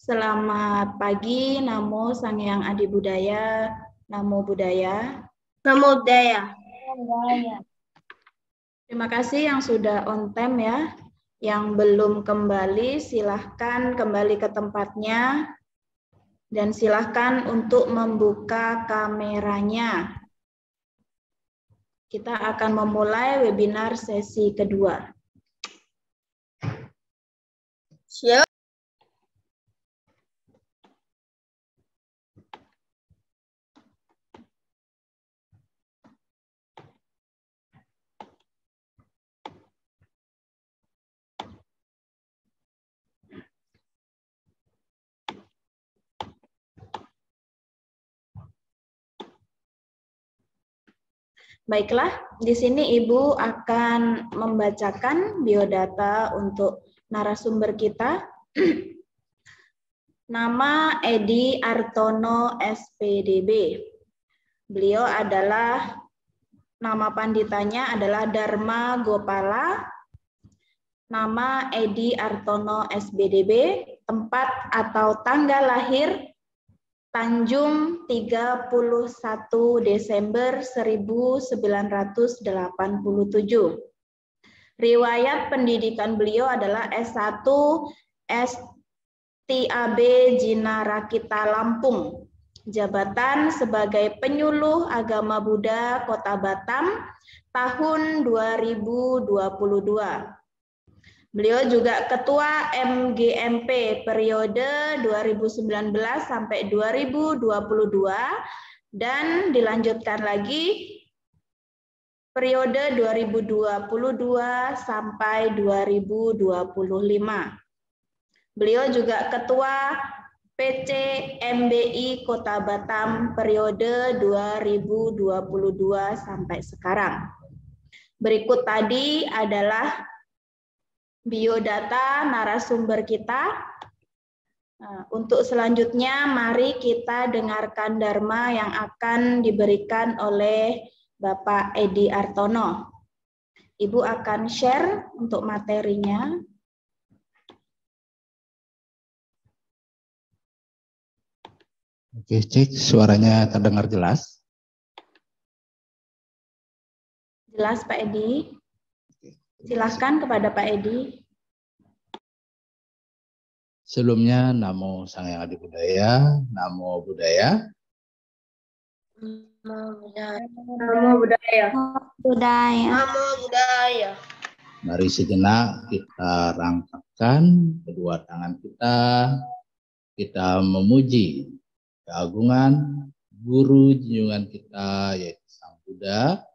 Selamat pagi, Namo Sang Hyang Adi Budaya, Namo Buddhaya. Namo Buddhaya. Terima kasih yang sudah on time ya. Yang belum kembali, silahkan kembali ke tempatnya. Dan silahkan untuk membuka kameranya. Kita akan memulai webinar sesi kedua. Siap. Baiklah, di sini Ibu akan membacakan biodata untuk narasumber kita. Nama Edi Artono SPDB. Beliau adalah, nama panditanya adalah Dharma Gopala. Nama Edi Artono SPDB, tempat atau tanggal lahir Tanjung 31 Desember 1987. Riwayat pendidikan beliau adalah S1 STAB Jinarakita Lampung. Jabatan sebagai penyuluh agama Buddha Kota Batam tahun 2022. Beliau juga Ketua MGMP periode 2019 sampai 2022 dan dilanjutkan lagi periode 2022 sampai 2025. Beliau juga Ketua PC MBI Kota Batam periode 2022 sampai sekarang. Berikut tadi adalah biodata narasumber kita. Untuk selanjutnya, mari kita dengarkan Dharma yang akan diberikan oleh Bapak Edi Artono. Ibu akan share untuk materinya. Oke, cek suaranya terdengar jelas. Jelas Pak Edi. Silahkan kepada Pak Edi. Sebelumnya, Namo Sang Hyang Adi Budaya, Namo Buddhaya. Namo Buddhaya. Namo Buddhaya. Mari sejenak kita rangkapkan kedua tangan kita memuji keagungan guru junjungan kita yaitu Sang Buddha.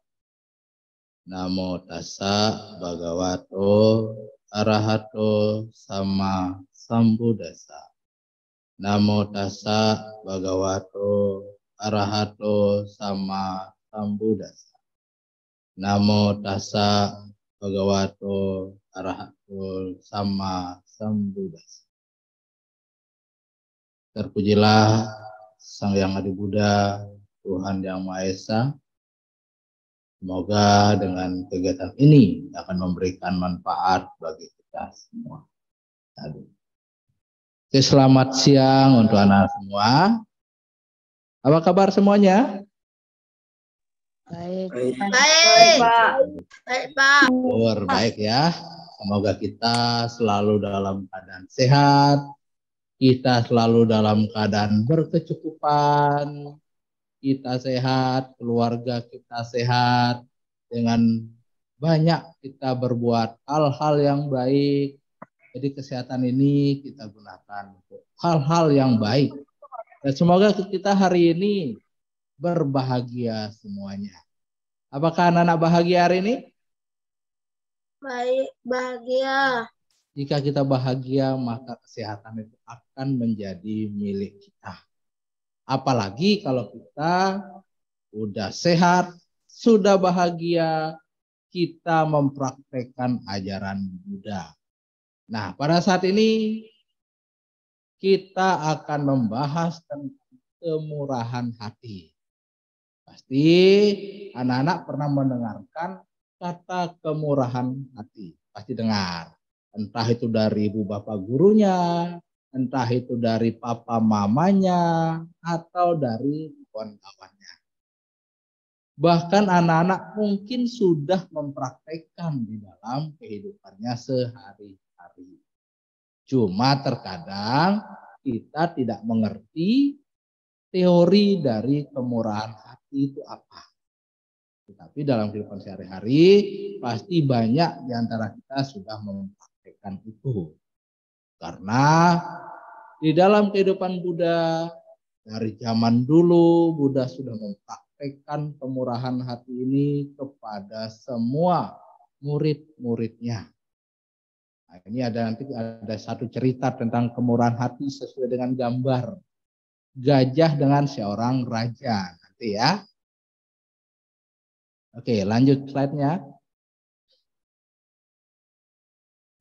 Namo tassa bhagavato arahato sama sambuddhassa. Namo tassa bhagavato arahato sama sambuddhassa. Namo tassa bhagavato arahato sama sambuddhassa. Terpujilah Sang Hyang Adi Buddha, Tuhan Yang Maha Esa. Semoga dengan kegiatan ini akan memberikan manfaat bagi kita semua. Oke, selamat siang untuk anak semua. Apa kabar semuanya? Baik. Baik ya. Semoga kita selalu dalam keadaan sehat. Kita selalu dalam keadaan berkecukupan. Kita sehat, keluarga kita sehat, dengan banyak kita berbuat hal-hal yang baik. Jadi kesehatan ini kita gunakan untuk hal-hal yang baik. Dan semoga kita hari ini berbahagia semuanya. Apakah anak-anak bahagia hari ini? Baik, bahagia. Jika kita bahagia, maka kesehatan itu akan menjadi milik kita. Apalagi kalau kita sudah sehat, sudah bahagia, kita mempraktekkan ajaran Buddha. Nah, pada saat ini kita akan membahas tentang kemurahan hati. Pasti anak-anak pernah mendengarkan kata kemurahan hati. Pasti dengar. Entah itu dari ibu bapak gurunya, entah itu dari papa mamanya atau dari kawan-kawannya. Bahkan anak-anak mungkin sudah mempraktekkan di dalam kehidupannya sehari-hari. Cuma terkadang kita tidak mengerti teori dari kemurahan hati itu apa. Tetapi dalam kehidupan sehari-hari pasti banyak di antara kita sudah mempraktekkan itu. Karena di dalam kehidupan Buddha, dari zaman dulu Buddha sudah mempraktekkan kemurahan hati ini kepada semua murid-muridnya. Nah, ini nanti ada satu cerita tentang kemurahan hati sesuai dengan gambar gajah dengan seorang raja. Nanti ya. Oke, lanjut slide-nya.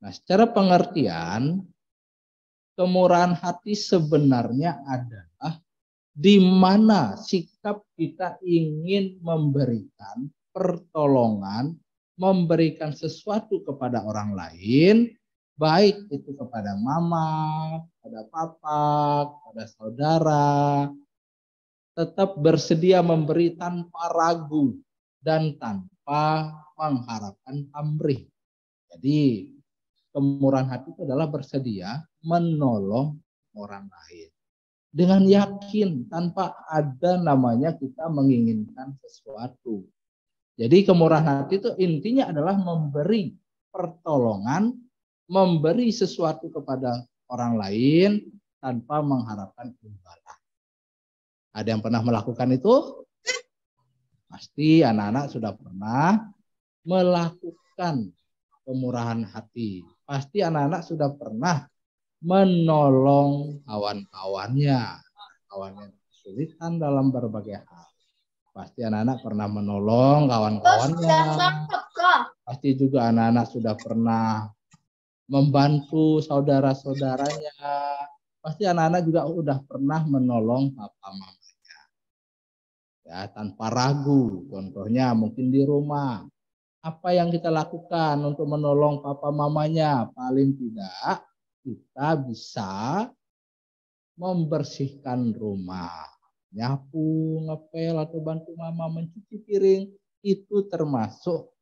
Nah, secara pengertian, kemurahan hati sebenarnya adalah di mana sikap kita ingin memberikan pertolongan, memberikan sesuatu kepada orang lain, baik itu kepada mama, kepada papa, kepada saudara, tetap bersedia memberi tanpa ragu dan tanpa mengharapkan pamrih. Jadi kemurahan hati itu adalah bersedia menolong orang lain dengan yakin tanpa ada namanya kita menginginkan sesuatu. Jadi kemurahan hati itu intinya adalah memberi pertolongan, memberi sesuatu kepada orang lain tanpa mengharapkan imbalan. Ada yang pernah melakukan itu? Pasti anak-anak sudah pernah melakukan kemurahan hati. Pasti anak-anak sudah pernah menolong kawan-kawannya. Kawannya kesulitan dalam berbagai hal. Pasti anak-anak pernah menolong kawan-kawannya. Pasti juga anak-anak sudah pernah membantu saudara-saudaranya. Pasti anak-anak juga sudah pernah menolong papa mama. Ya, tanpa ragu. Contohnya mungkin di rumah. Apa yang kita lakukan untuk menolong papa mamanya? Paling tidak kita bisa membersihkan rumah. Nyapu, ngepel, atau bantu mama mencuci piring. Itu termasuk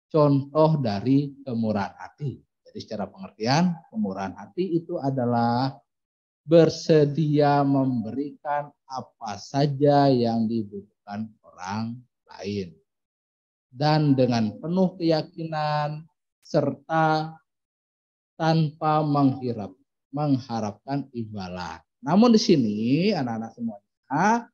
contoh dari kemurahan hati. Jadi secara pengertian, kemurahan hati itu adalah bersedia memberikan apa saja yang dibutuhkan orang lain. Dan dengan penuh keyakinan serta tanpa mengharapkan imbalan. Namun di sini anak-anak semuanya,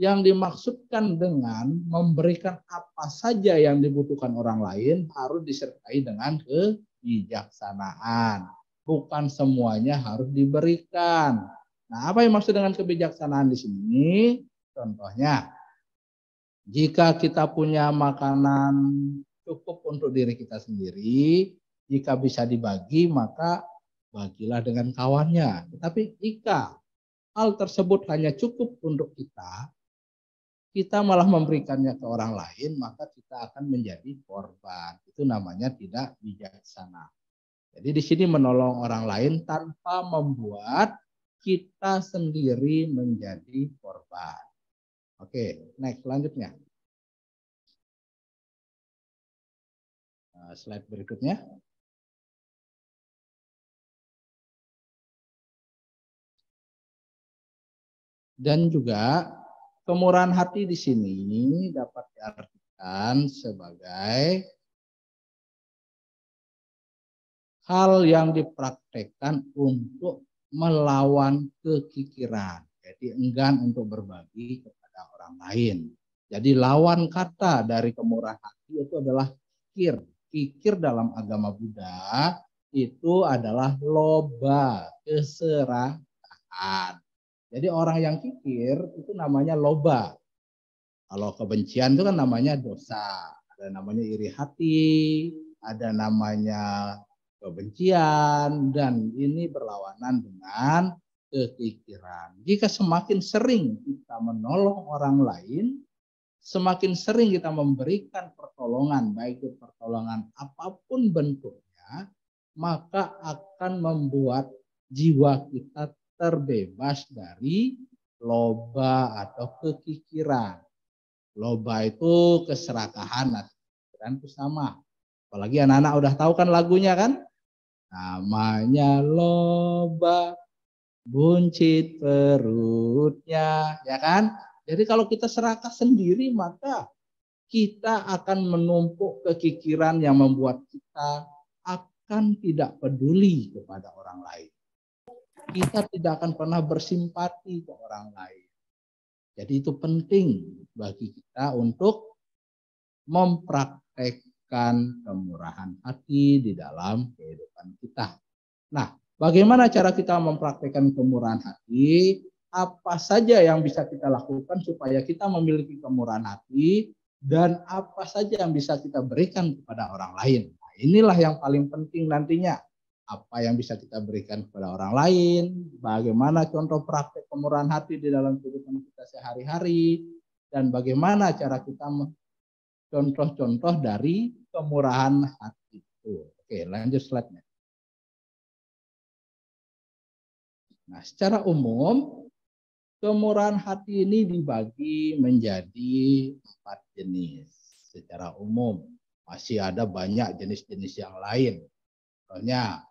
yang dimaksudkan dengan memberikan apa saja yang dibutuhkan orang lain harus disertai dengan kebijaksanaan. Bukan semuanya harus diberikan. Nah, apa yang maksud dengan kebijaksanaan di sini? Contohnya, jika kita punya makanan cukup untuk diri kita sendiri, jika bisa dibagi, maka bagilah dengan kawannya. Tetapi jika hal tersebut hanya cukup untuk kita malah memberikannya ke orang lain, maka kita akan menjadi korban. Itu namanya tidak bijaksana. Jadi di sini menolong orang lain tanpa membuat kita sendiri menjadi korban. Oke, next selanjutnya. Slide berikutnya. Dan juga kemurahan hati di sini dapat diartikan sebagai hal yang dipraktekkan untuk melawan kekikiran. Jadi enggan untuk berbagi kepada orang lain. Jadi lawan kata dari kemurahan hati itu adalah kikir. Kikir dalam agama Buddha itu adalah loba, keserakahan. Jadi orang yang kikir itu namanya loba. Kalau kebencian itu kan namanya dosa. Ada namanya iri hati, ada namanya kebencian, dan ini berlawanan dengan kekikiran. Jika semakin sering kita menolong orang lain, semakin sering kita memberikan pertolongan, baik itu pertolongan apapun bentuknya, maka akan membuat jiwa kita terbebas dari loba atau kekikiran. Loba itu keserakahan, kekikiran itu sama. Apalagi anak-anak udah tahu kan lagunya kan? Namanya loba, buncit perutnya, ya kan? Jadi kalau kita serakah sendiri, maka kita akan menumpuk kekikiran yang membuat kita akan tidak peduli kepada orang lain. Kita tidak akan pernah bersimpati ke orang lain. Jadi itu penting bagi kita untuk mempraktekkan kemurahan hati di dalam kehidupan kita. Nah, bagaimana cara kita mempraktekkan kemurahan hati? Apa saja yang bisa kita lakukan supaya kita memiliki kemurahan hati? Dan apa saja yang bisa kita berikan kepada orang lain? Nah, inilah yang paling penting nantinya. Apa yang bisa kita berikan kepada orang lain? Bagaimana contoh praktek kemurahan hati di dalam kehidupan kita sehari-hari? Dan bagaimana cara kita contoh-contoh dari kemurahan hati itu? Oke, lanjut slide-nya. Nah, secara umum, kemurahan hati ini dibagi menjadi 4 jenis. Secara umum, masih ada banyak jenis-jenis yang lain. Contohnya,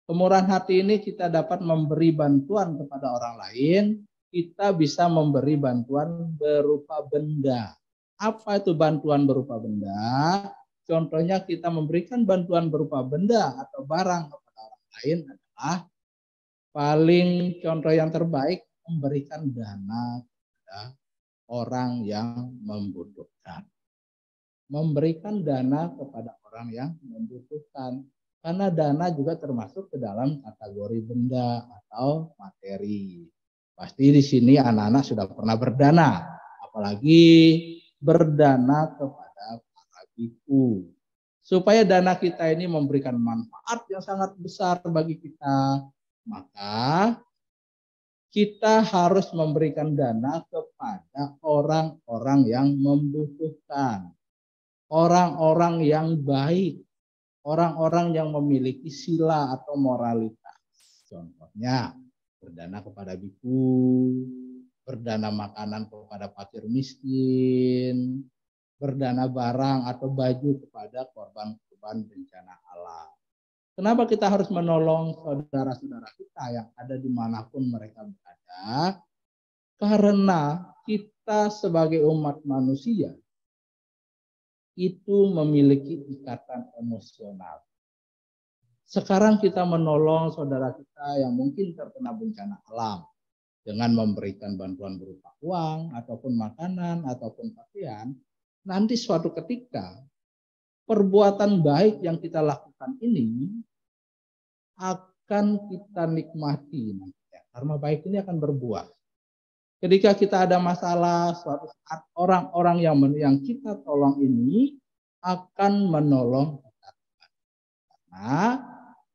kemurahan hati ini kita dapat memberi bantuan kepada orang lain. Kita bisa memberi bantuan berupa benda. Apa itu bantuan berupa benda? Contohnya kita memberikan bantuan berupa benda atau barang kepada orang lain adalah paling contoh yang terbaik memberikan dana kepada orang yang membutuhkan. Memberikan dana kepada orang yang membutuhkan. Karena dana juga termasuk ke dalam kategori benda atau materi. Pasti di sini anak-anak sudah pernah berdana. Apalagi berdana kepada para biku. Supaya dana kita ini memberikan manfaat yang sangat besar bagi kita. Maka kita harus memberikan dana kepada orang-orang yang membutuhkan. Orang-orang yang baik. Orang-orang yang memiliki sila atau moralitas. Contohnya, berdana kepada biku, berdana makanan kepada fakir miskin, berdana barang atau baju kepada korban-korban bencana alam. Kenapa kita harus menolong saudara-saudara kita yang ada dimanapun mereka berada? Karena kita sebagai umat manusia itu memiliki ikatan emosional. Sekarang kita menolong saudara kita yang mungkin terkena bencana alam dengan memberikan bantuan berupa uang ataupun makanan ataupun pakaian. Nanti suatu ketika perbuatan baik yang kita lakukan ini akan kita nikmati nantinya, karena baik ini akan berbuah. Ketika kita ada masalah, suatu saat orang-orang yang kita tolong ini akan menolong kita. Karena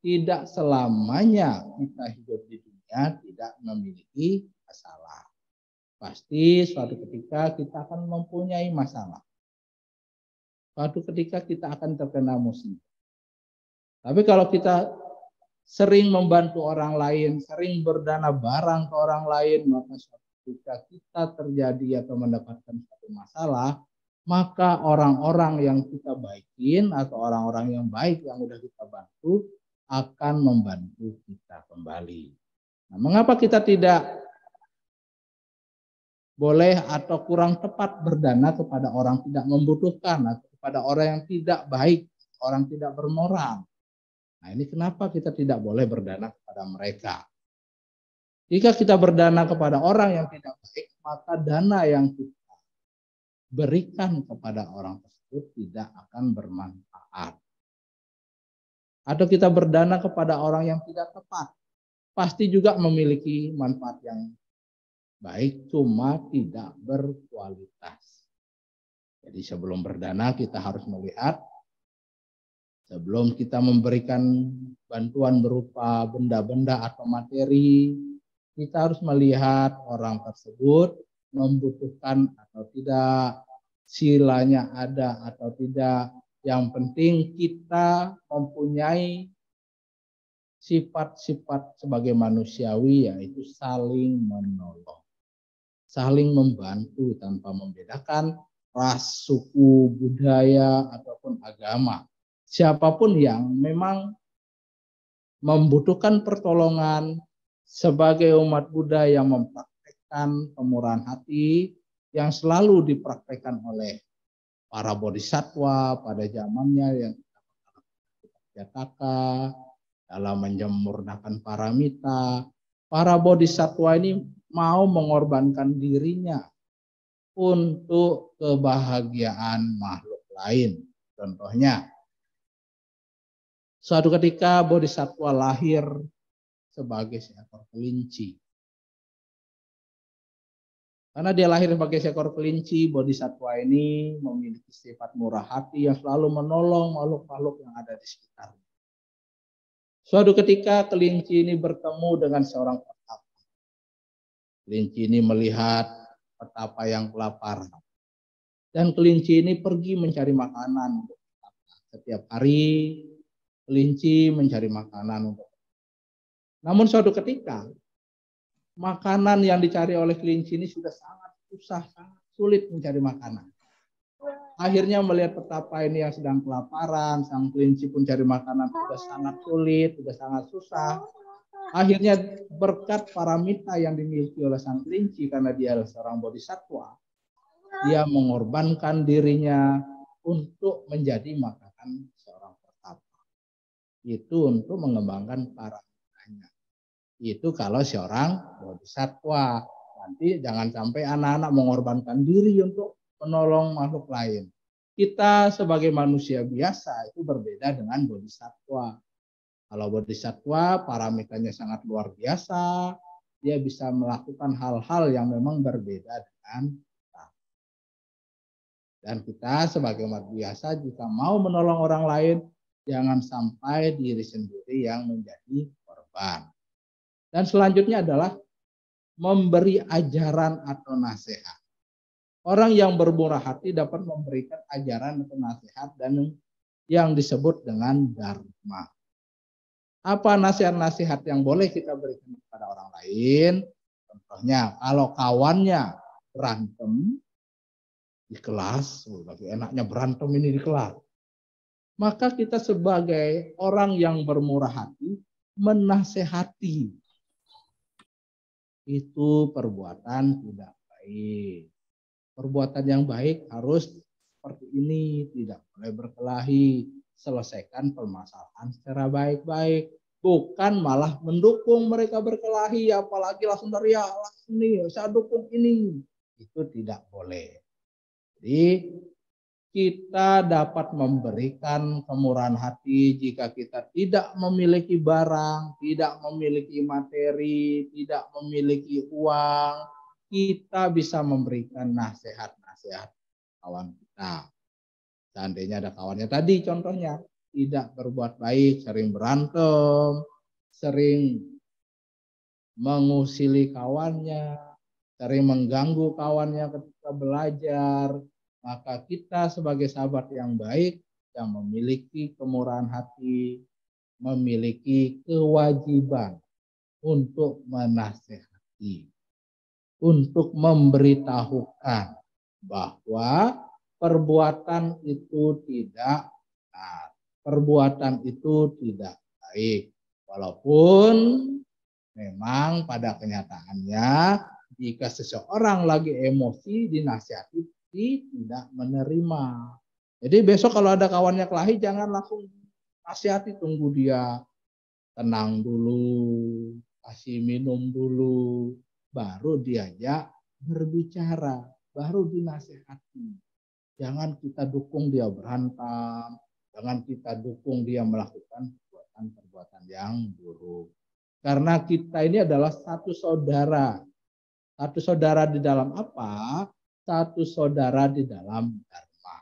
tidak selamanya kita hidup di dunia tidak memiliki masalah. Pasti suatu ketika kita akan mempunyai masalah. Suatu ketika kita akan terkena musibah. Tapi kalau kita sering membantu orang lain, sering berdana barang ke orang lain, maka suatu ketika kita terjadi atau mendapatkan suatu masalah, maka orang-orang yang kita baikin atau orang-orang yang baik yang sudah kita bantu akan membantu kita kembali. Nah, mengapa kita tidak boleh atau kurang tepat berdana kepada orang tidak membutuhkan atau kepada orang yang tidak baik, orang tidak bermoral? Nah, ini kenapa kita tidak boleh berdana kepada mereka? Jika kita berdana kepada orang yang tidak baik, maka dana yang kita berikan kepada orang tersebut tidak akan bermanfaat. Atau kita berdana kepada orang yang tidak tepat, pasti juga memiliki manfaat yang baik, cuma tidak berkualitas. Jadi sebelum berdana kita harus melihat, sebelum kita memberikan bantuan berupa benda-benda atau materi, kita harus melihat orang tersebut membutuhkan atau tidak, silanya ada atau tidak. Yang penting kita mempunyai sifat-sifat sebagai manusiawi, yaitu saling menolong, saling membantu tanpa membedakan ras, suku, budaya, ataupun agama. Siapapun yang memang membutuhkan pertolongan, sebagai umat Buddha yang mempraktekkan kemurahan hati yang selalu dipraktekkan oleh para bodhisattva pada zamannya, yang Jataka dalam menyempurnakan paramita. Para bodhisattva ini mau mengorbankan dirinya untuk kebahagiaan makhluk lain. Contohnya, suatu ketika bodhisattva lahir sebagai seekor kelinci. Karena dia lahir sebagai seekor kelinci, bodhisattva ini memiliki sifat murah hati yang selalu menolong makhluk-makhluk yang ada di sekitarnya. Suatu ketika kelinci ini bertemu dengan seorang petapa. Kelinci ini melihat petapa yang kelaparan. Dan kelinci ini pergi mencari makanan untuk petapa. Setiap hari kelinci mencari makanan untuk petapa. Namun suatu ketika makanan yang dicari oleh kelinci ini sudah sangat susah, sangat sulit mencari makanan. Akhirnya melihat petapa ini yang sedang kelaparan, sang kelinci pun cari makanan sudah sangat sulit, sudah sangat susah. Akhirnya berkat paramita yang dimiliki oleh sang kelinci, karena dia adalah seorang bodhisattva, dia mengorbankan dirinya untuk menjadi makanan seorang petapa. Itu untuk mengembangkan paramitanya. Itu kalau seorang bodhisattva. Nanti jangan sampai anak-anak mengorbankan diri untuk menolong makhluk lain. Kita sebagai manusia biasa itu berbeda dengan bodhisattva. Kalau bodhisattva paramitanya sangat luar biasa, dia bisa melakukan hal-hal yang memang berbeda dengan kita. Dan kita sebagai umat biasa jika mau menolong orang lain, jangan sampai diri sendiri yang menjadi korban. Dan selanjutnya adalah memberi ajaran atau nasihat. Orang yang bermurah hati dapat memberikan ajaran atau nasihat dan yang disebut dengan dharma. Apa nasihat-nasihat yang boleh kita berikan kepada orang lain? Contohnya, kalau kawannya berantem di kelas, lagi enaknya berantem ini di kelas, maka kita sebagai orang yang bermurah hati menasehati. Itu perbuatan tidak baik. Perbuatan yang baik harus seperti ini, tidak boleh berkelahi, selesaikan permasalahan secara baik-baik, bukan malah mendukung mereka berkelahi, apalagi langsung teriak, langsung nih, saya dukung ini. Itu tidak boleh. Jadi kita dapat memberikan kemurahan hati jika kita tidak memiliki barang, tidak memiliki materi, tidak memiliki uang. Kita bisa memberikan nasihat-nasihat kawan kita. Seandainya ada kawannya tadi contohnya tidak berbuat baik, sering berantem, sering mengusili kawannya, sering mengganggu kawannya ketika belajar, maka kita sebagai sahabat yang baik yang memiliki kemurahan hati, memiliki kewajiban untuk menasehati, untuk memberitahukan bahwa perbuatan itu tidak benar, perbuatan itu tidak baik. Walaupun memang pada kenyataannya jika seseorang lagi emosi dinasihati tidak menerima. Jadi besok kalau ada kawannya kelahi jangan langsung nasihati, tunggu dia tenang dulu, kasih minum dulu, baru diajak berbicara, baru dinasihati. Jangan kita dukung dia berantem, jangan kita dukung dia melakukan perbuatan-perbuatan yang buruk. Karena kita ini adalah satu saudara. Satu saudara di dalam apa? Satu saudara di dalam dharma.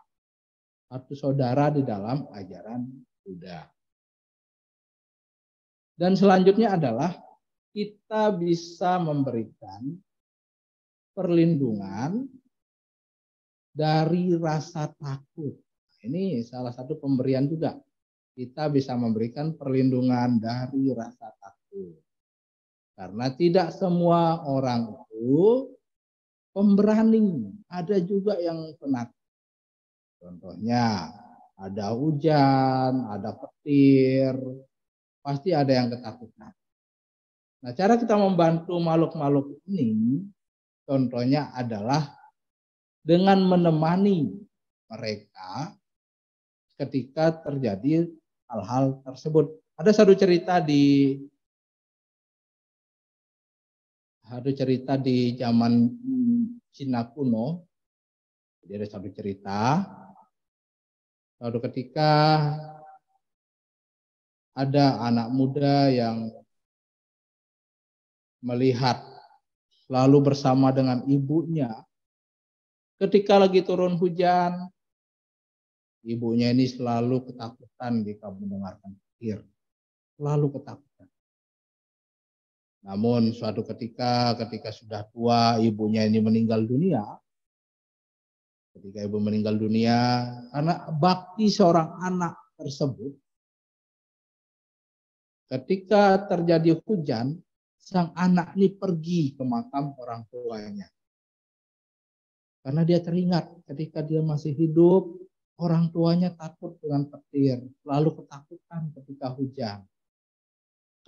Satu saudara di dalam ajaran Buddha. Dan selanjutnya adalah kita bisa memberikan perlindungan dari rasa takut. Ini salah satu pemberian juga. kita bisa memberikan perlindungan dari rasa takut. Karena tidak semua orang itu pemberani, ada juga yang penakut. Contohnya, ada hujan, ada petir, pasti ada yang ketakutan. Nah, cara kita membantu makhluk-makhluk ini, contohnya adalah dengan menemani mereka ketika terjadi hal-hal tersebut. Ada satu cerita di zaman Cina kuno. Jadi ada satu cerita. Suatu ketika ada anak muda yang melihat lalu bersama dengan ibunya. Ketika lagi turun hujan, ibunya ini selalu ketakutan jika mendengarkan petir. Selalu ketakutan. Namun suatu ketika sudah tua, ibunya ini meninggal dunia. Ketika ibu meninggal dunia, karena bakti seorang anak tersebut, ketika terjadi hujan, sang anak ini pergi ke makam orang tuanya. Karena dia teringat ketika dia masih hidup, orang tuanya takut dengan petir, lalu ketakutan ketika hujan.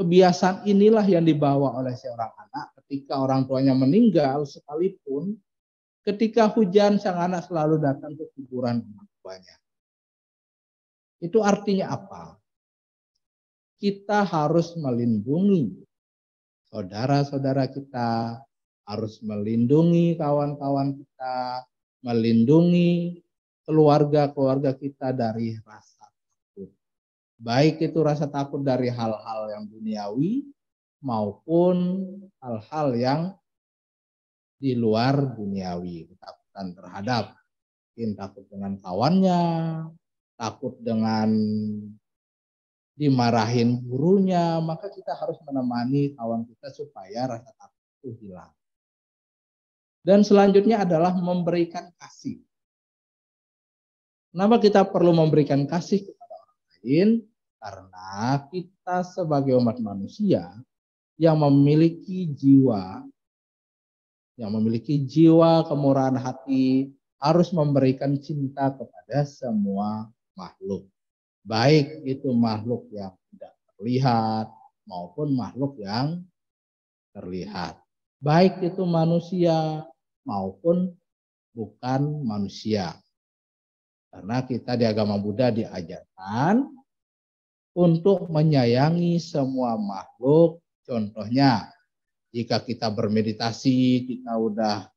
Kebiasaan inilah yang dibawa oleh seorang anak ketika orang tuanya meninggal sekalipun, ketika hujan sang anak selalu datang ke kuburan orang tuanya. Itu artinya apa? Kita harus melindungi saudara-saudara kita, harus melindungi kawan-kawan kita, melindungi keluarga-keluarga kita dari rasa takut. Baik itu rasa takut dari hal-hal yang duniawi maupun hal-hal yang di luar duniawi. Ketakutan terhadap, mungkin takut dengan kawannya, takut dengan dimarahin gurunya, maka kita harus menemani kawan kita supaya rasa takut itu hilang. Dan selanjutnya adalah memberikan kasih. Kenapa kita perlu memberikan kasih kepada orang lain? Karena kita sebagai umat manusia yang memiliki jiwa kemurahan hati harus memberikan cinta kepada semua makhluk. Baik itu makhluk yang tidak terlihat maupun makhluk yang terlihat. Baik itu manusia maupun bukan manusia. Karena kita di agama Buddha diajarkan untuk menyayangi semua makhluk. Contohnya, jika kita bermeditasi, kita udah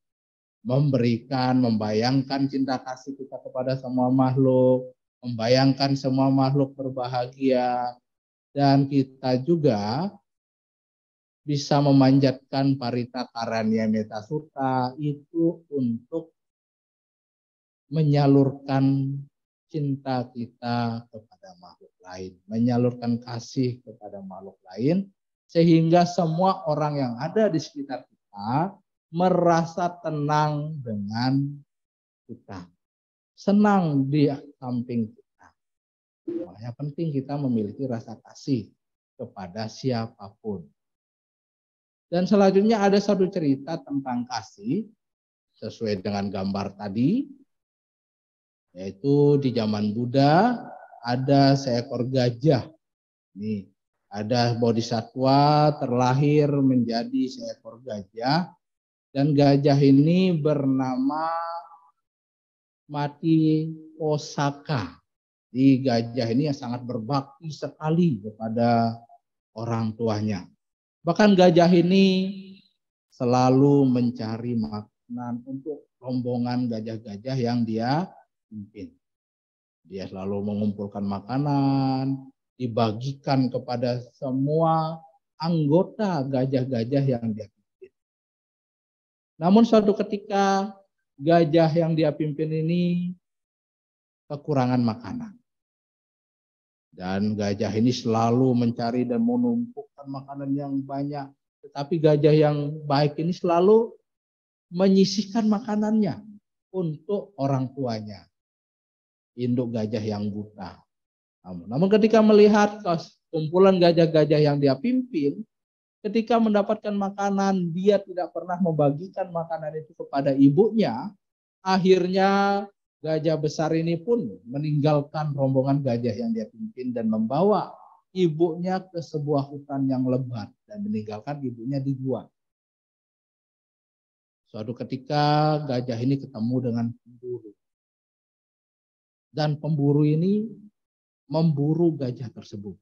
membayangkan cinta kasih kita kepada semua makhluk, membayangkan semua makhluk berbahagia, dan kita juga bisa memanjatkan Parita Karanya Metta Sutta itu untuk menyalurkan cinta kita kepada makhluk lain, menyalurkan kasih kepada makhluk lain, sehingga semua orang yang ada di sekitar kita merasa tenang dengan kita, senang di samping kita. Makanya penting kita memiliki rasa kasih kepada siapapun. Dan selanjutnya ada satu cerita tentang kasih sesuai dengan gambar tadi, yaitu di zaman Buddha ada seekor gajah. Nih, ada bodhisattva terlahir menjadi seekor gajah, dan gajah ini bernama Mati Posaka. Di gajah ini yang sangat berbakti sekali kepada orang tuanya. Bahkan gajah ini selalu mencari makanan untuk rombongan gajah-gajah yang dia pimpin. Dia selalu mengumpulkan makanan, dibagikan kepada semua anggota gajah-gajah yang dia pimpin. Namun suatu ketika gajah yang dia pimpin ini kekurangan makanan. Dan gajah ini selalu mencari dan menumpukan makanan yang banyak. Tetapi gajah yang baik ini selalu menyisihkan makanannya untuk orang tuanya. Induk gajah yang buta. Namun ketika melihat kumpulan gajah-gajah yang dia pimpin, ketika mendapatkan makanan, dia tidak pernah membagikan makanan itu kepada ibunya. Akhirnya gajah besar ini pun meninggalkan rombongan gajah yang dia pimpin dan membawa ibunya ke sebuah hutan yang lebat dan meninggalkan ibunya di gua. Suatu ketika gajah ini ketemu dengan pemburu. Dan pemburu ini memburu gajah tersebut.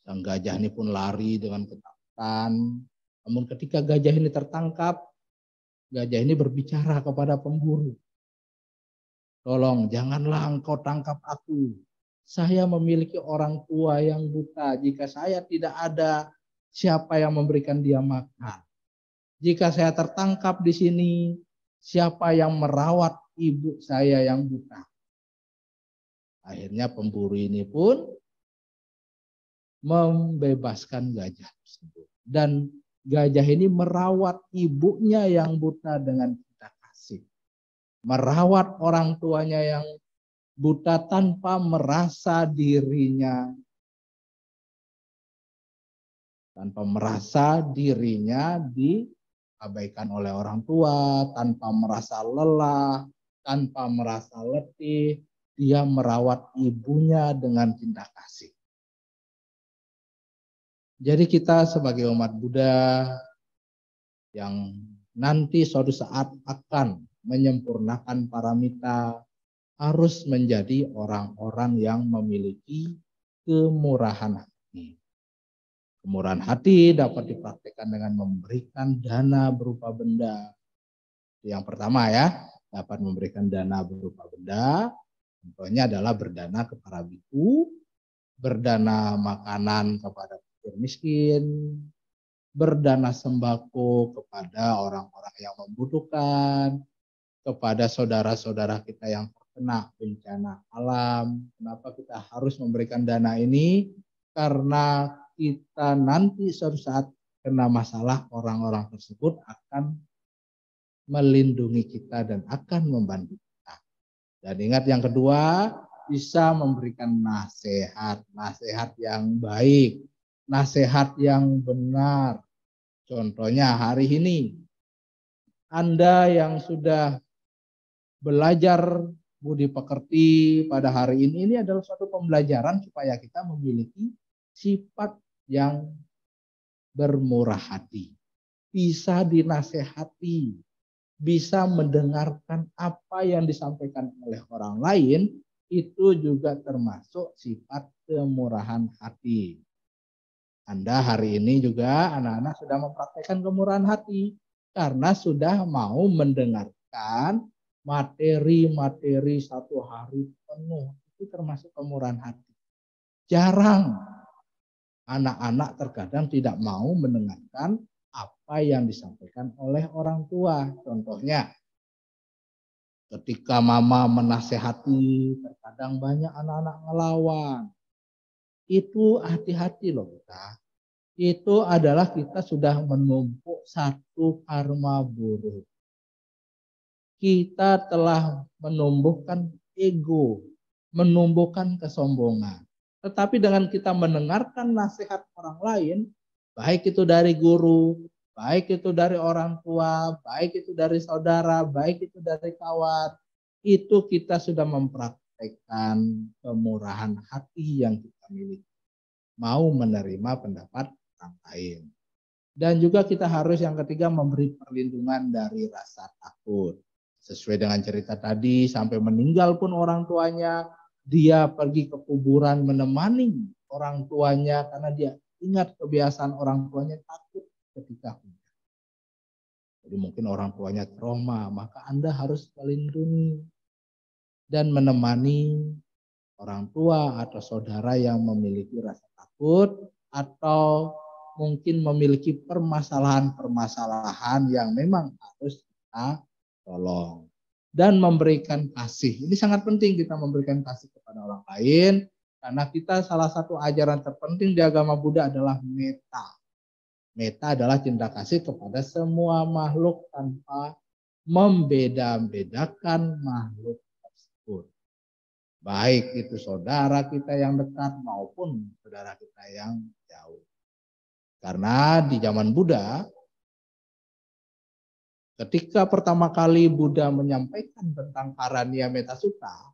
Sang gajah ini pun lari dengan ketakutan. Namun ketika gajah ini tertangkap, gajah ini berbicara kepada pemburu. Tolong, janganlah engkau tangkap aku. Saya memiliki orang tua yang buta. Jika saya tidak ada, siapa yang memberikan dia makan? Jika saya tertangkap di sini, siapa yang merawat ibu saya yang buta? Akhirnya pemburu ini pun membebaskan gajah tersebut. Dan gajah ini merawat ibunya yang buta dengan cinta kasih. Merawat orang tuanya yang buta tanpa merasa dirinya diabaikan oleh orang tua, tanpa merasa lelah, tanpa merasa letih. Dia merawat ibunya dengan cinta kasih. Jadi kita sebagai umat Buddha yang nanti suatu saat akan menyempurnakan paramita harus menjadi orang-orang yang memiliki kemurahan hati. Kemurahan hati dapat dipraktikkan dengan memberikan dana berupa benda. Yang pertama ya, dapat memberikan dana berupa benda. Contohnya adalah berdana ke para biku, berdana makanan kepada miskin, berdana sembako kepada orang-orang yang membutuhkan, kepada saudara-saudara kita yang terkena bencana alam. Kenapa kita harus memberikan dana ini? Karena kita nanti suatu saat kena masalah, orang-orang tersebut akan melindungi kita dan akan membantu kita. Dan ingat yang kedua, bisa memberikan nasihat yang baik, nasihat yang benar. Contohnya hari ini, Anda yang sudah belajar budi pekerti pada hari ini adalah suatu pembelajaran supaya kita memiliki sifat yang bermurah hati. Bisa dinasehati, bisa mendengarkan apa yang disampaikan oleh orang lain, itu juga termasuk sifat kemurahan hati. Anda hari ini juga anak-anak sudah mempraktekkan kemurahan hati karena sudah mau mendengarkan materi-materi satu hari penuh. Itu termasuk kemurahan hati. Jarang anak-anak terkadang tidak mau mendengarkan apa yang disampaikan oleh orang tua. Contohnya, ketika mama menasehati, terkadang banyak anak-anak ngelawan. Itu hati-hati loh kita. Itu adalah kita sudah menumpuk satu karma buruk. Kita telah menumbuhkan ego, menumbuhkan kesombongan. Tetapi dengan kita mendengarkan nasihat orang lain, baik itu dari guru, baik itu dari orang tua, baik itu dari saudara, baik itu dari kawan, itu kita sudah mempraktekkan kemurahan hati yang kita miliki. Mau menerima pendapat orang lain. Dan juga kita harus yang ketiga memberi perlindungan dari rasa takut. Sesuai dengan cerita tadi, sampai meninggal pun orang tuanya, dia pergi ke kuburan menemani orang tuanya karena dia ingat kebiasaan orang tuanya takut ketika hujan. Jadi mungkin orang tuanya trauma, maka Anda harus melindungi dan menemani orang tua atau saudara yang memiliki rasa takut atau mungkin memiliki permasalahan-permasalahan yang memang harus kita tolong. Dan memberikan kasih. Ini sangat penting kita memberikan kasih kepada orang lain. Karena kita salah satu ajaran terpenting di agama Buddha adalah metta. Metta adalah cinta kasih kepada semua makhluk tanpa membeda-bedakan makhluk tersebut. Baik itu saudara kita yang dekat maupun saudara kita yang jauh. Karena di zaman Buddha, ketika pertama kali Buddha menyampaikan tentang Karania Metta Sutta,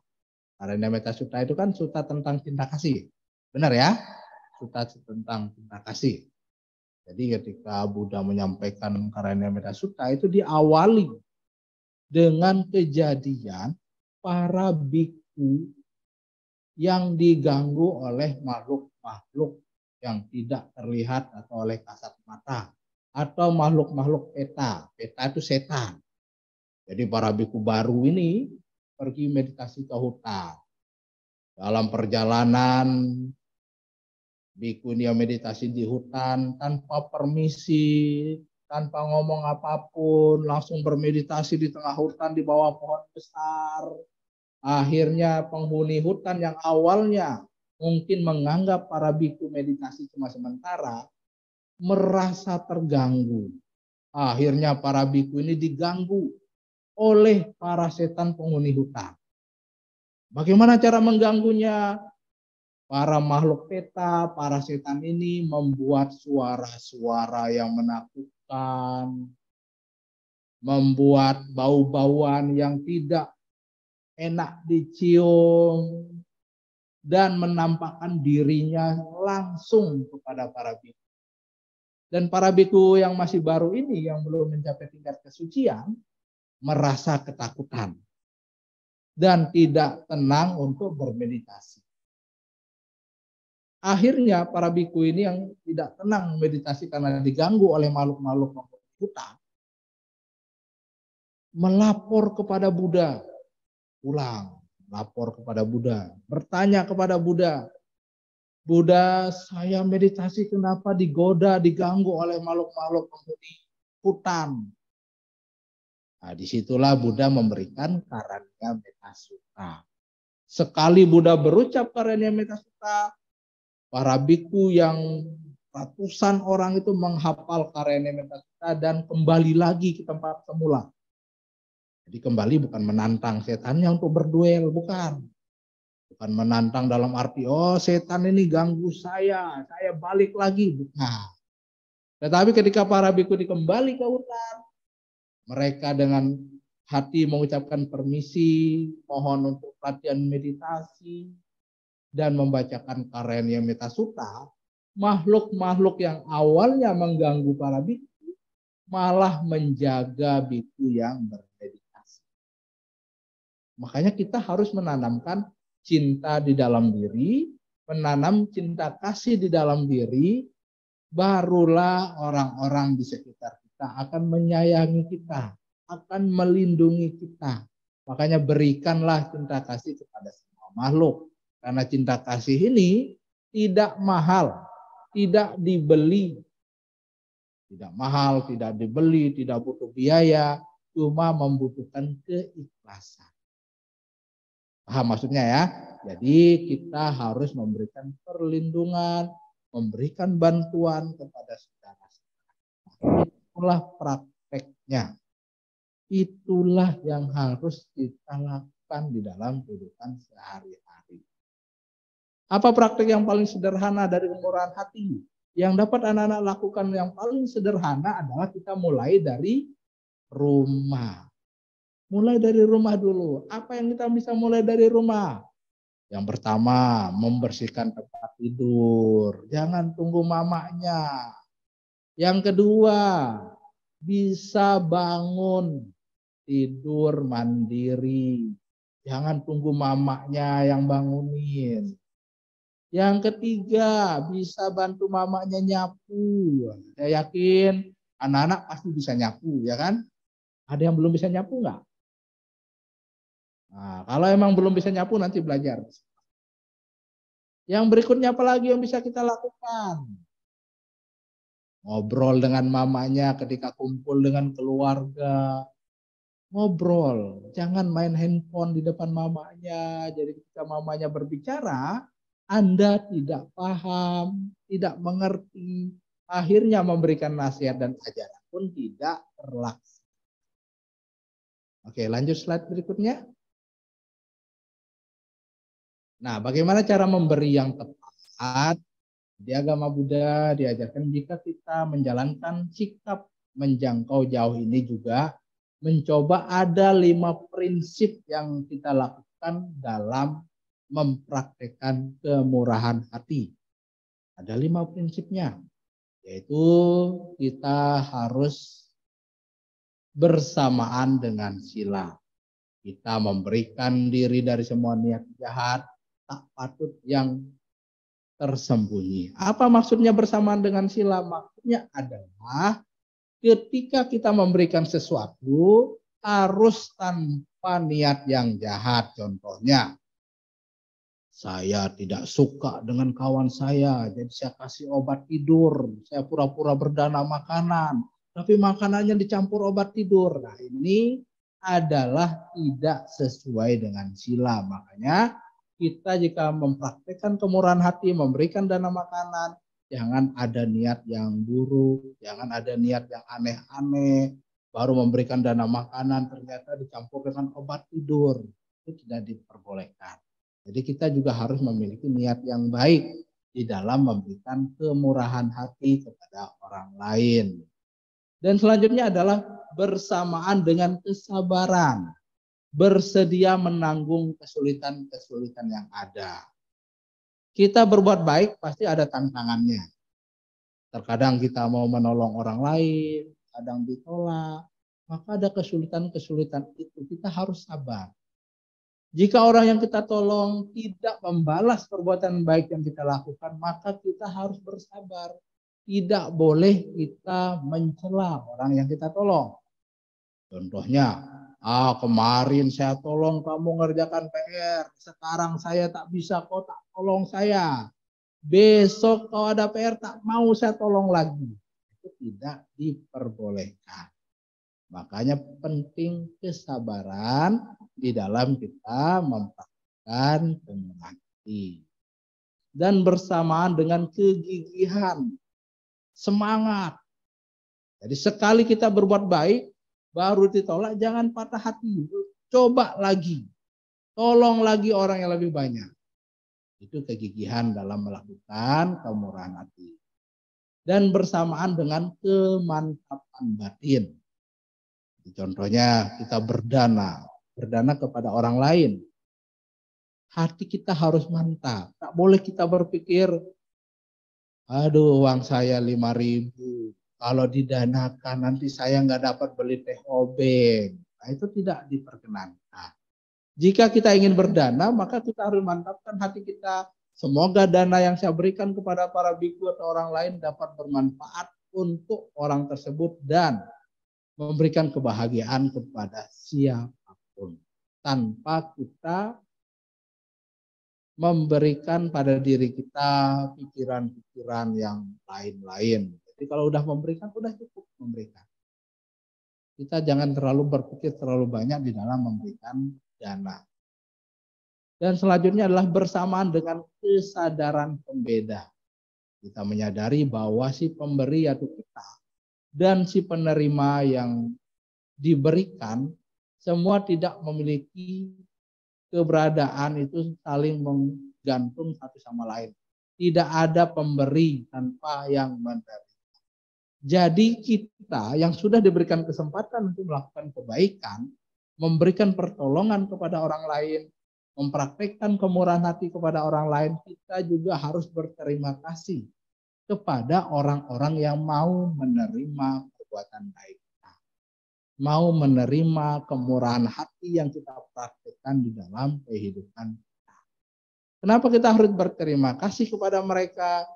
Karania Metta Sutta itu kan sutta tentang cinta kasih. Benar ya? Sutta tentang cinta kasih. Jadi ketika Buddha menyampaikan Karania Metta Sutta itu diawali dengan kejadian para bhikkhu yang diganggu oleh makhluk-makhluk yang tidak terlihat atau oleh kasat mata atau makhluk-makhluk peta. Peta itu setan. Jadi para bhikkhu baru ini pergi meditasi ke hutan. Dalam perjalanan bhikkhu dia meditasi di hutan tanpa permisi, tanpa ngomong apapun, langsung bermeditasi di tengah hutan di bawah pohon besar. Akhirnya penghuni hutan yang awalnya mungkin menganggap para bhikkhu meditasi cuma sementara, merasa terganggu. Akhirnya para bhikkhu ini diganggu oleh para setan penghuni hutan. Bagaimana cara mengganggunya? Para makhluk peta, para setan ini membuat suara-suara yang menakutkan, membuat bau-bauan yang tidak enak dicium, dan menampakkan dirinya langsung kepada para bhikkhu. Dan para bhikkhu yang masih baru ini, yang belum mencapai tingkat kesucian, merasa ketakutan dan tidak tenang untuk bermeditasi. Akhirnya para bhikkhu ini yang tidak tenang meditasi karena diganggu oleh makhluk-makhluk hutan, melapor kepada Buddha. Pulang, lapor kepada Buddha, bertanya kepada Buddha, Buddha, saya meditasi kenapa digoda, diganggu oleh makhluk-makhluk penghuni hutan. Nah, disitulah Buddha memberikan Karania Metta Sutta. Sekali Buddha berucap Karania Metta Sutta, para bhikkhu yang ratusan orang itu menghafal Karania Metta Sutta dan kembali lagi ke tempat semula. Jadi kembali bukan menantang setannya untuk berduel, bukan. Bukan menantang dalam arti, oh setan ini ganggu saya balik lagi. Bukan. Tetapi ketika para bhikkhu kembali ke hutan, mereka dengan hati mengucapkan permisi, mohon untuk latihan meditasi, dan membacakan Karania Metta Sutta, makhluk-makhluk yang awalnya mengganggu para bhikkhu malah menjaga bhikkhu yang bermeditasi. Makanya kita harus menanamkan cinta di dalam diri, menanam cinta kasih di dalam diri, barulah orang-orang di sekitar kita akan menyayangi kita, akan melindungi kita. Makanya berikanlah cinta kasih kepada semua makhluk. Karena cinta kasih ini tidak mahal, tidak dibeli. Tidak mahal, tidak dibeli, tidak butuh biaya, cuma membutuhkan keikhlasan. Paham maksudnya ya? Jadi kita harus memberikan perlindungan, memberikan bantuan kepada saudara-saudara. Itulah prakteknya. Itulah yang harus kita lakukan di dalam kehidupan sehari-hari. Apa praktek yang paling sederhana dari kemurahan hati? Yang dapat anak-anak lakukan yang paling sederhana adalah kita mulai dari rumah. Mulai dari rumah dulu. Apa yang kita bisa mulai dari rumah? Yang pertama, membersihkan tempat tidur. Jangan tunggu mamanya. Yang kedua, bisa bangun tidur mandiri. Jangan tunggu mamanya yang bangunin. Yang ketiga, bisa bantu mamanya nyapu. Saya yakin anak-anak pasti bisa nyapu, ya kan? Ada yang belum bisa nyapu nggak? Nah, kalau emang belum bisa nyapu nanti belajar. Yang berikutnya apa lagi yang bisa kita lakukan? Ngobrol dengan mamanya ketika kumpul dengan keluarga. Ngobrol, jangan main handphone di depan mamanya. Jadi ketika mamanya berbicara, Anda tidak paham, tidak mengerti. Akhirnya memberikan nasihat dan ajaran pun tidak terlaksana. Oke, lanjut slide berikutnya. Nah, bagaimana cara memberi yang tepat? Di agama Buddha diajarkan jika kita menjalankan sikap menjangkau jauh ini juga mencoba ada 5 prinsip yang kita lakukan dalam mempraktekkan kemurahan hati. Ada 5 prinsipnya, yaitu kita harus bersamaan dengan sila. Kita memberikan diri dari semua niat jahat, tak patut yang tersembunyi. Apa maksudnya bersamaan dengan sila? Maksudnya adalah ketika kita memberikan sesuatu harus tanpa niat yang jahat. Contohnya, saya tidak suka dengan kawan saya, jadi saya kasih obat tidur. Saya pura-pura berdana makanan, tapi makanannya dicampur obat tidur. Nah, ini adalah tidak sesuai dengan sila. Makanya kita jika mempraktekkan kemurahan hati, memberikan dana makanan, jangan ada niat yang buruk, jangan ada niat yang aneh-aneh. Baru memberikan dana makanan ternyata dicampur dengan obat tidur. Itu tidak diperbolehkan. Jadi kita juga harus memiliki niat yang baik di dalam memberikan kemurahan hati kepada orang lain. Dan selanjutnya adalah bersamaan dengan kesabaran. Bersedia menanggung kesulitan-kesulitan yang ada. Kita berbuat baik pasti ada tantangannya. Terkadang kita mau menolong orang lain, kadang ditolak. Maka ada kesulitan-kesulitan itu, kita harus sabar. Jika orang yang kita tolong tidak membalas perbuatan baik yang kita lakukan, maka kita harus bersabar. Tidak boleh kita mencela orang yang kita tolong. Contohnya, kemarin saya tolong kamu ngerjakan PR, sekarang saya tak bisa, kau tak tolong saya. Besok kalau ada PR tak mau saya tolong lagi. Itu tidak diperbolehkan. Makanya penting kesabaran di dalam kita mempraktikkan kemurahan hati. Dan bersamaan dengan kegigihan, semangat. Jadi sekali kita berbuat baik, baru ditolak, jangan patah hati. Coba lagi. Tolong lagi orang yang lebih banyak. Itu kegigihan dalam melakukan kemurahan hati. Dan bersamaan dengan kemantapan batin. Contohnya kita berdana kepada orang lain. Hati kita harus mantap. Tak boleh kita berpikir, aduh uang saya 5.000. Kalau didanakan nanti saya nggak dapat beli teh obeng. Nah, itu tidak diperkenankan. Jika kita ingin berdana, maka kita harus mantapkan hati kita. Semoga dana yang saya berikan kepada para biku atau orang lain dapat bermanfaat untuk orang tersebut dan memberikan kebahagiaan kepada siapapun. Tanpa kita memberikan pada diri kita pikiran-pikiran yang lain-lain. Jadi kalau udah memberikan, udah cukup memberikan. Kita jangan terlalu berpikir terlalu banyak di dalam memberikan dana. Dan selanjutnya adalah bersamaan dengan kesadaran pembeda. Kita menyadari bahwa si pemberi yaitu kita dan si penerima yang diberikan semua tidak memiliki keberadaan itu saling menggantung satu sama lain. Tidak ada pemberi tanpa yang menerima. Jadi kita yang sudah diberikan kesempatan untuk melakukan kebaikan, memberikan pertolongan kepada orang lain, mempraktekkan kemurahan hati kepada orang lain, kita juga harus berterima kasih kepada orang-orang yang mau menerima perbuatan baik kita. Mau menerima kemurahan hati yang kita praktekkan di dalam kehidupan kita. Kenapa kita harus berterima kasih kepada mereka?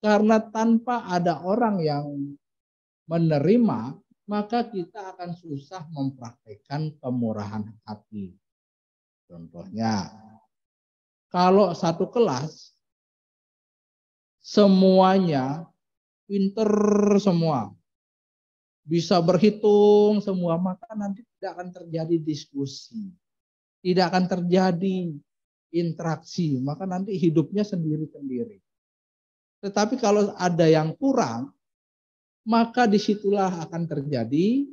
Karena tanpa ada orang yang menerima, maka kita akan susah mempraktekkan kemurahan hati. Contohnya, kalau satu kelas, semuanya pinter semua, bisa berhitung semua, maka nanti tidak akan terjadi diskusi, tidak akan terjadi interaksi, maka nanti hidupnya sendiri-sendiri. Tetapi kalau ada yang kurang, maka disitulah akan terjadi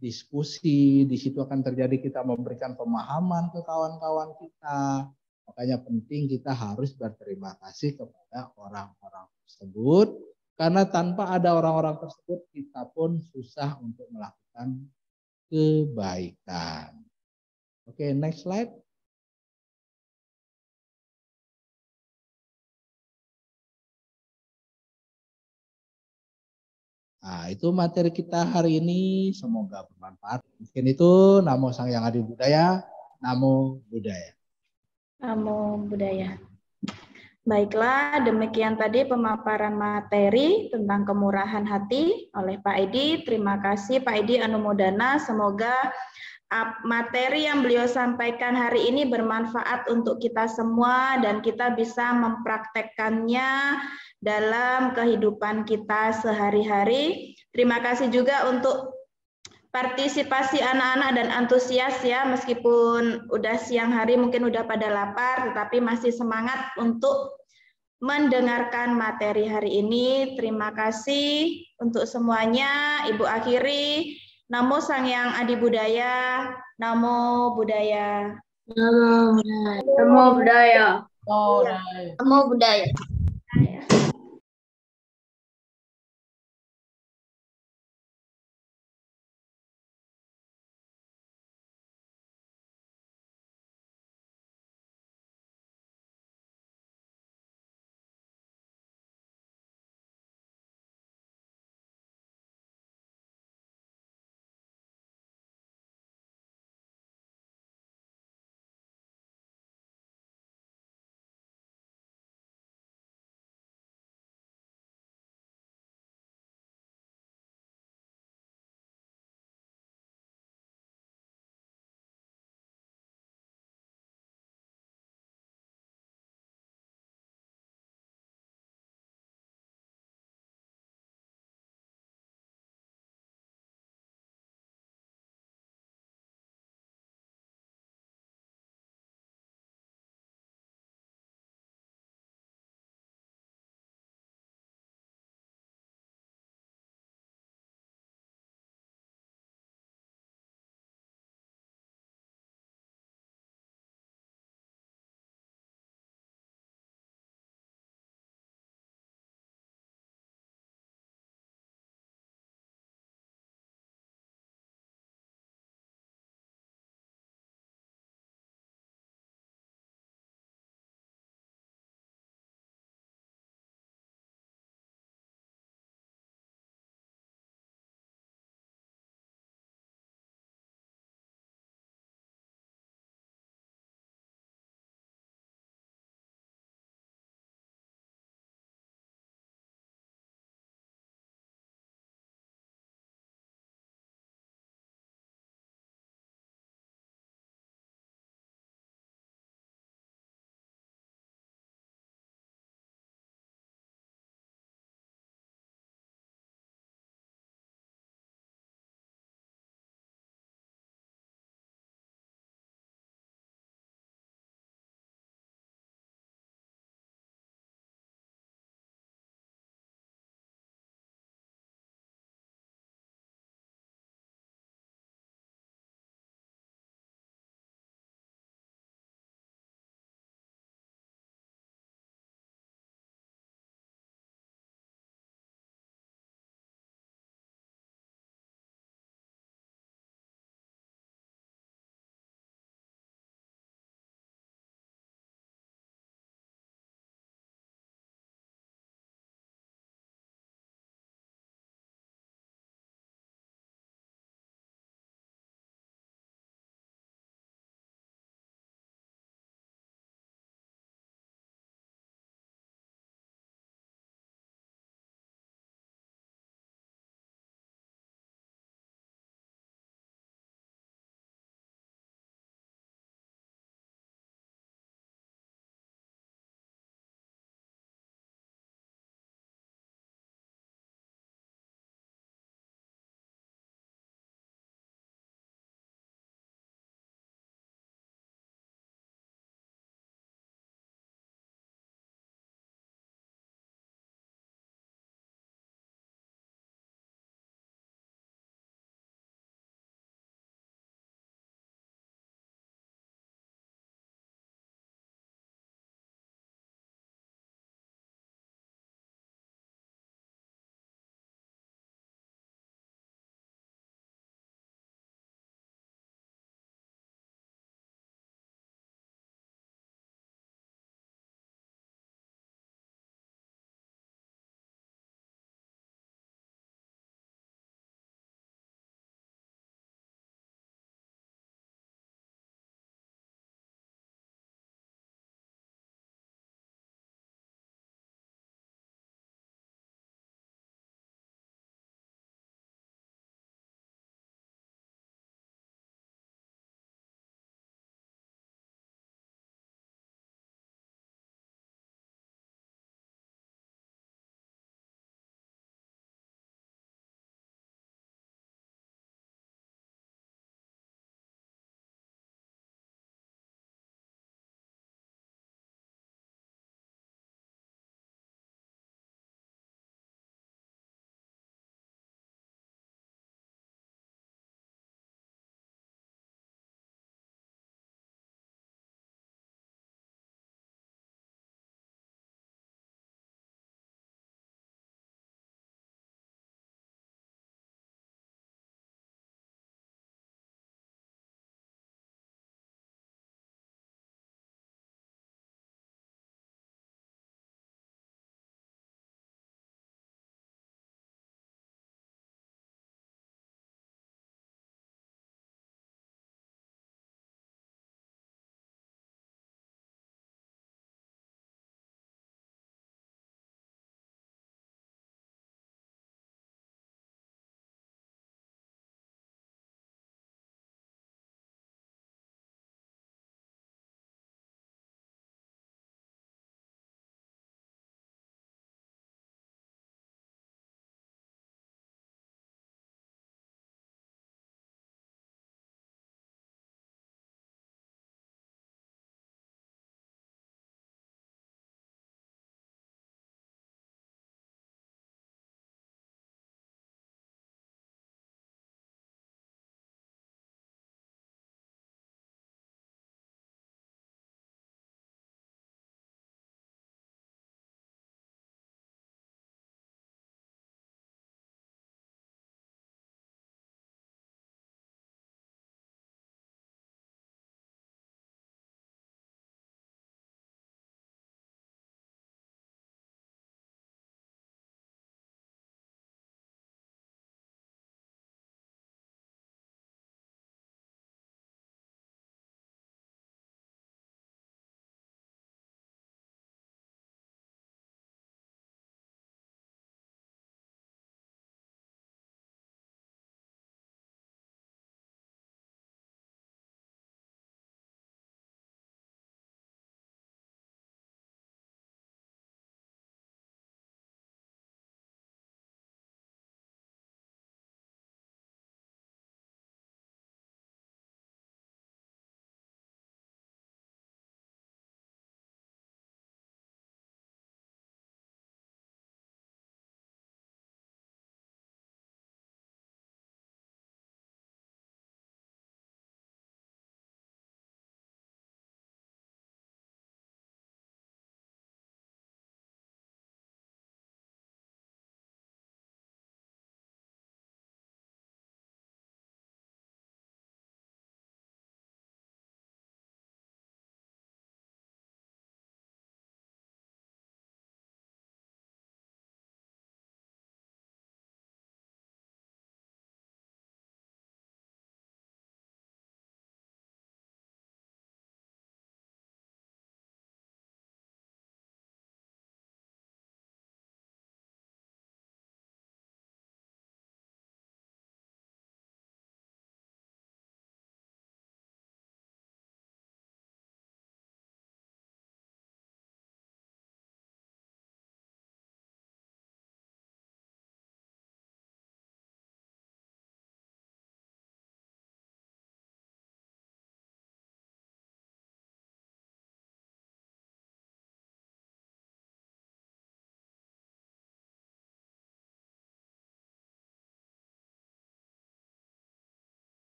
diskusi, di situ akan terjadi kita memberikan pemahaman ke kawan-kawan kita, Makanya penting kita harus berterima kasih kepada orang-orang tersebut. Karena tanpa ada orang-orang tersebut, kita pun susah untuk melakukan kebaikan. Oke, next slide. Nah, itu materi kita hari ini. Semoga bermanfaat. Mungkin itu. Namo Sang Hyang Adi Budaya. Namo Buddhaya. Namo Buddhaya. Baiklah, demikian tadi pemaparan materi tentang kemurahan hati oleh Pak Edi. Terima kasih Pak Edi Anumodana. Semoga materi yang beliau sampaikan hari ini bermanfaat untuk kita semua dan kita bisa mempraktekkannya dalam kehidupan kita sehari-hari. Terima kasih juga untuk partisipasi anak-anak dan antusias ya, meskipun udah siang hari mungkin udah pada lapar, tetapi masih semangat untuk mendengarkan materi hari ini. Terima kasih untuk semuanya. Ibu akhiri, Namo Sang Hyang Adi Budaya, Namo Buddhaya. Namo Buddhaya. Namo Buddhaya. Namo Buddhaya.